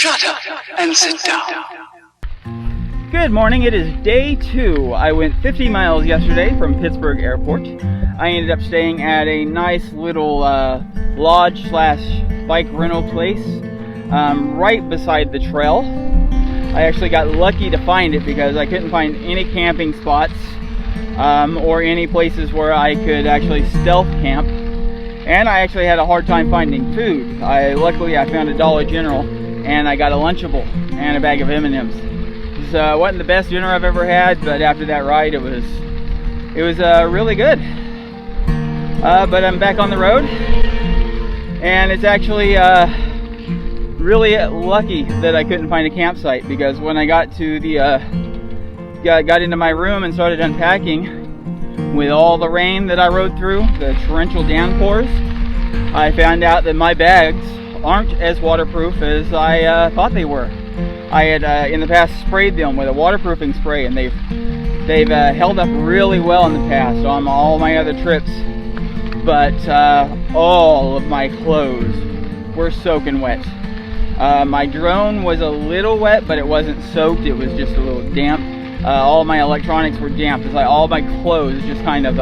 Shut up and sit down. Good morning, it is day 2. I went 50 miles yesterday from Pittsburgh Airport. I ended up staying at a nice little lodge slash bike rental place right beside the trail. I actually got lucky to find it because I couldn't find any camping spots or any places where I could actually stealth camp. And I actually had a hard time finding food. Luckily I found a Dollar General and I got a Lunchable and a bag of M&Ms. It wasn't the best dinner I've ever had, but after that ride it was really good. But I'm back on the road, and it's actually really lucky that I couldn't find a campsite, because when I got to got into my room and started unpacking, with all the rain that I rode through, the torrential downpours, I found out that my bags aren't as waterproof as I thought they were. I had in the past sprayed them with a waterproofing spray, and they've held up really well in the past on all my other trips. But all of my clothes were soaking wet. My drone was a little wet, but it wasn't soaked. It was just a little damp. All my electronics were damp. It's like all my clothes just kind of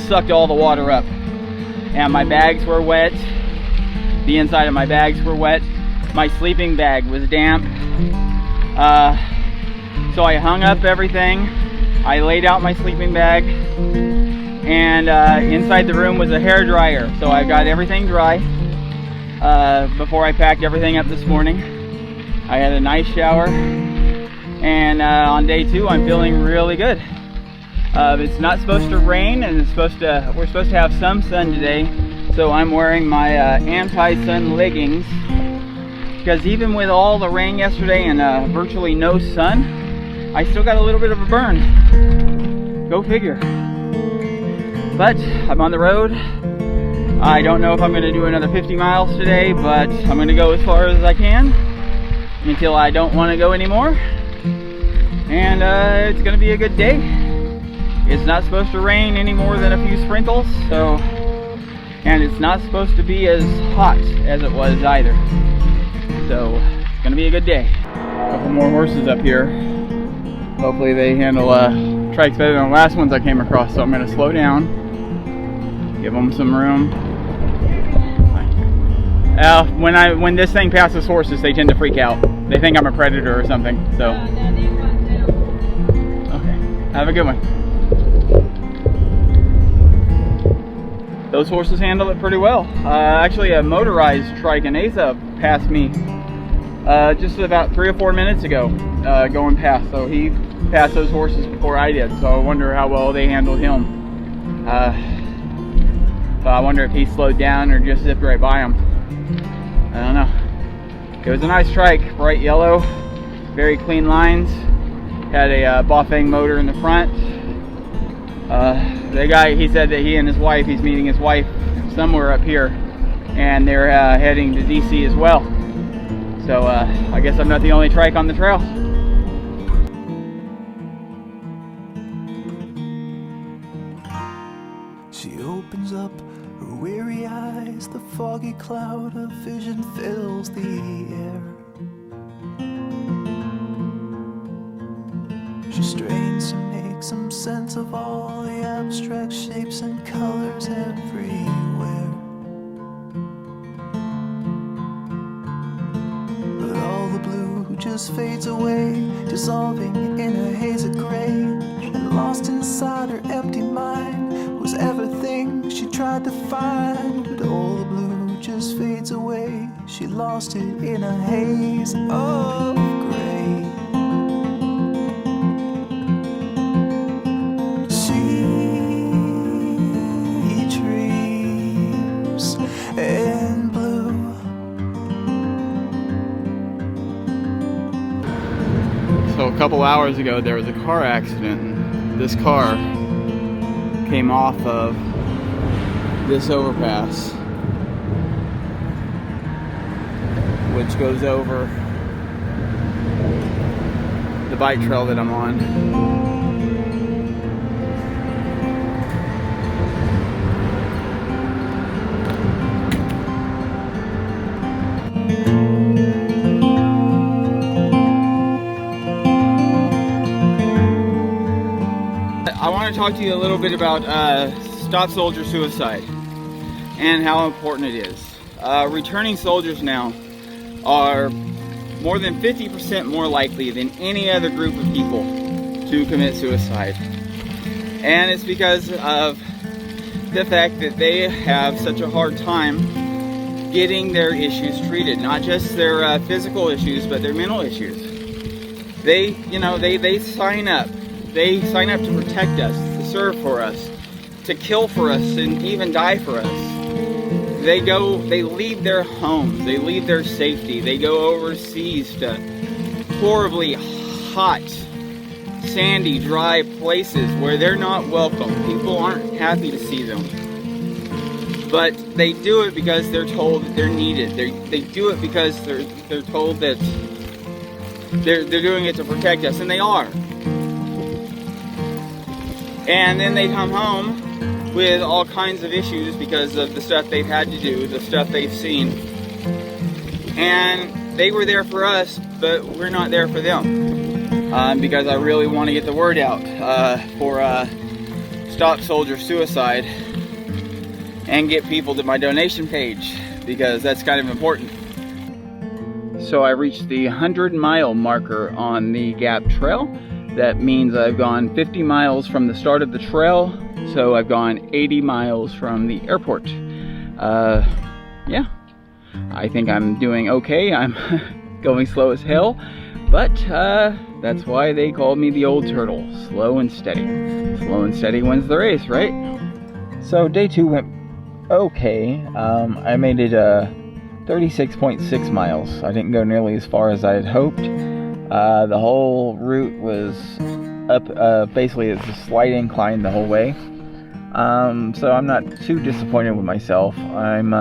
sucked all the water up. And my bags were wet. The inside of my bags were wet. My sleeping bag was damp. So I hung up everything. I laid out my sleeping bag. And inside the room was a hairdryer. So I got everything dry before I packed everything up this morning. I had a nice shower. And on day 2, I'm feeling really good. It's not supposed to rain, and we're supposed to have some sun today. So I'm wearing my anti-sun leggings, because even with all the rain yesterday and virtually no sun, I still got a little bit of a burn. Go figure. But I'm on the road. I don't know if I'm going to do another 50 miles today, but I'm going to go as far as I can until I don't want to go anymore. And it's going to be a good day. It's not supposed to rain any more than a few sprinkles, and it's not supposed to be as hot as it was either. So it's going to be a good day. A couple more horses up here. Hopefully they handle trikes better than the last ones I came across, so I'm going to slow down, give them some room. When this thing passes horses, they tend to freak out. They think I'm a predator or something. So okay, have a good one. Those horses handle it pretty well. Actually, a motorized trike, an Asa, passed me just about 3 or 4 minutes ago, going past. So he passed those horses before I did. So I wonder how well they handled him. So I wonder if he slowed down or just zipped right by him. I don't know. It was a nice trike, bright yellow, very clean lines. Had a Bafang motor in the front. The guy, he said that he's meeting his wife somewhere up here, and they're heading to DC as well. So I guess I'm not the only trike on the trail. She opens up her weary eyes, the foggy cloud of vision fills the air. She strains to make some sense of all the abstract shapes and colors everywhere. But all the blue just fades away, dissolving in a haze of gray. And lost inside her empty mind was everything she tried to find. But all the blue just fades away, she lost it in a haze of gray. And blue. So a couple hours ago there was a car accident, and this car came off of this overpass, which goes over the bike trail that I'm on. talk to you a little bit about Stop Soldier Suicide and how important it is. Returning soldiers now are more than 50% more likely than any other group of people to commit suicide. And it's because of the fact that they have such a hard time getting their issues treated. Not just their physical issues, but their mental issues. They sign up. They sign up to protect us, to serve for us, to kill for us, and even die for us. They leave their homes, they leave their safety, they go overseas to horribly hot, sandy, dry places where they're not welcome. People aren't happy to see them. But they do it because they're told that they're needed. They do it because they're told that they're doing it to protect us, and they are. And then they come home with all kinds of issues because of the stuff they've had to do, the stuff they've seen. And they were there for us, but we're not there for them. Because I really want to get the word out for Stop Soldier Suicide and get people to my donation page, because that's kind of important. So I reached the 100-mile marker on the Gap Trail. That means I've gone 50 miles from the start of the trail, so I've gone 80 miles from the airport. Yeah, I think I'm doing okay. I'm going slow as hell, but that's why they called me the old turtle. Slow and steady. Slow and steady wins the race, right? So day 2 went okay. I made it 36.6 miles. I didn't go nearly as far as I had hoped. The whole route was up, basically it's a slight incline the whole way. So I'm not too disappointed with myself. I'm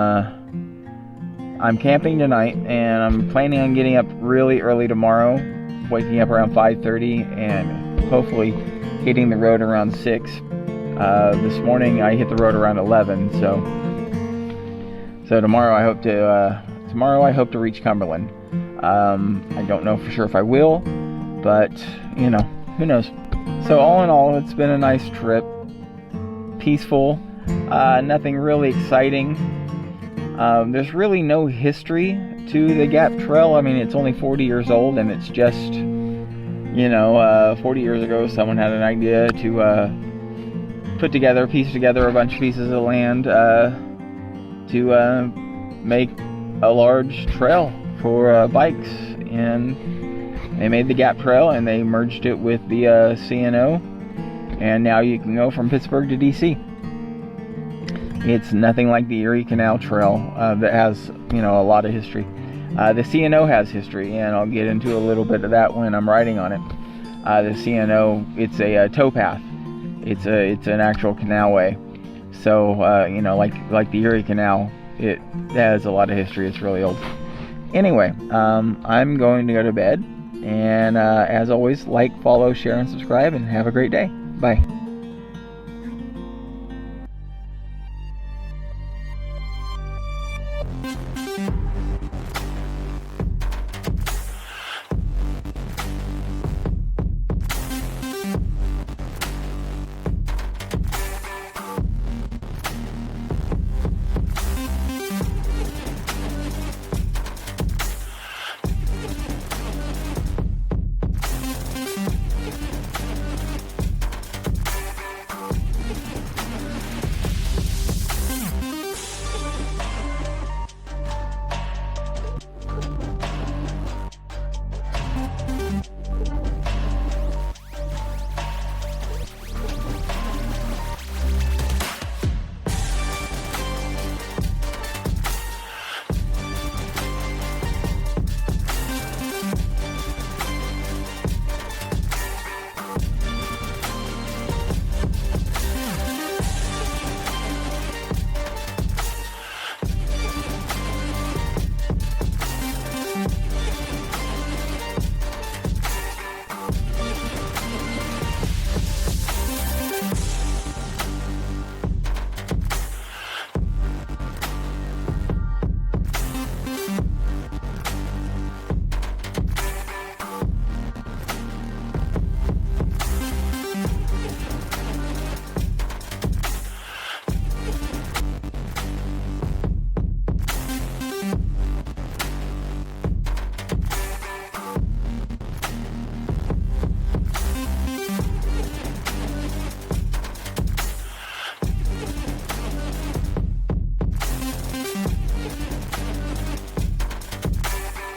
camping tonight, and I'm planning on getting up really early tomorrow, waking up around 5:30 and hopefully hitting the road around 6. This morning I hit the road around 11, so tomorrow I hope to reach Cumberland. I don't know for sure if I will, but who knows. So all in all, it's been a nice trip. Peaceful, nothing really exciting. There's really no history to the Gap Trail. I mean, it's only 40 years old, and it's just 40 years ago someone had an idea to piece together a bunch of pieces of land to make a large trail for bikes, and they made the Gap Trail and they merged it with the CNO, and now you can go from Pittsburgh to DC. It's nothing like the Erie Canal Trail that has a lot of history. The CNO has history, and I'll get into a little bit of that when I'm riding on it. The CNO, it's a towpath. It's an actual canalway. So like the Erie Canal, it has a lot of history. It's really old. Anyway, I'm going to go to bed, and as always, like, follow, share, and subscribe, and have a great day. Bye.